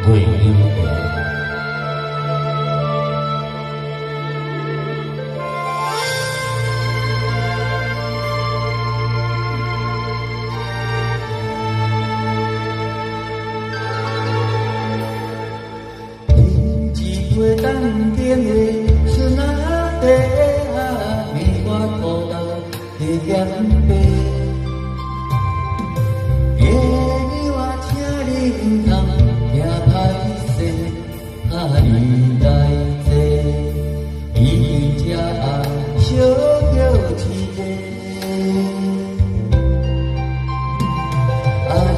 袂留下。月当天的春仔地暝我土豆的咸白，月我请你通听歹势，你来坐，伊只红小叫一个，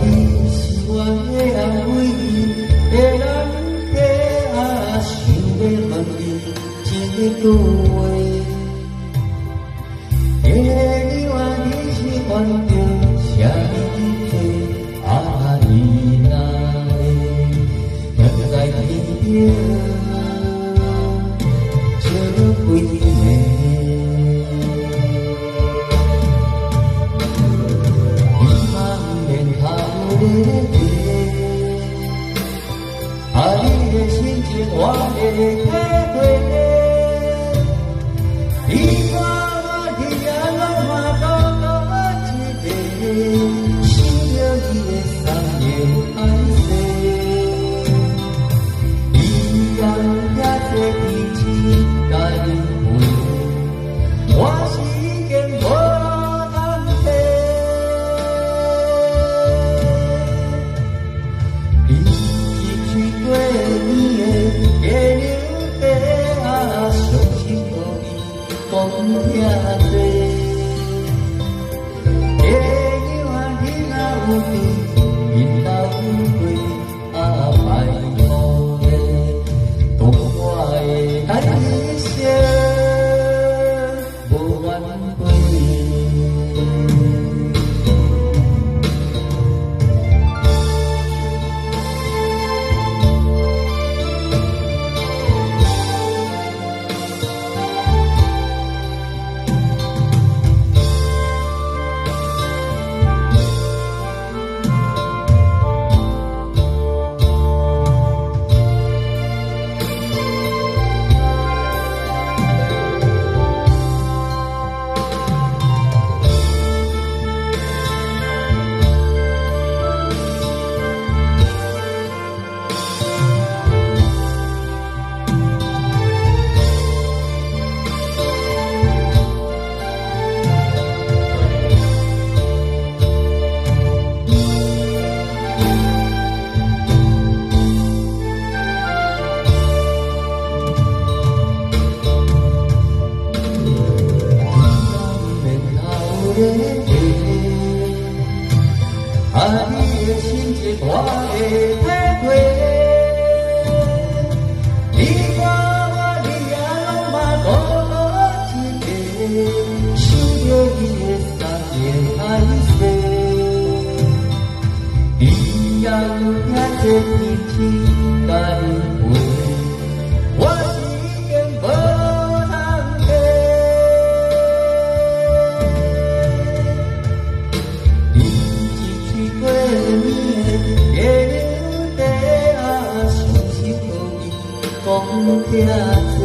你是我的安慰的人。要问你一句话，你话你是烦着啥物罪？你哪会站在天顶笑几暝？你茫然头咧你的心情我会体会，你看我日夜拢嘛孤独一个，想着你的三夜爱世，你人也这天气甲你陪，我是已经无通替。过年的月亮底伤心互伊讲遐多。月亮你若有变，因老过拜托咧，当我的来生无怨悔。你的心情我会体会，你看我日夜拢嘛孤独一个，想着你的三夜爱世，你也有听这天气甲你陪，我是已经无通替。过年的月亮底伤心互伊讲遐多。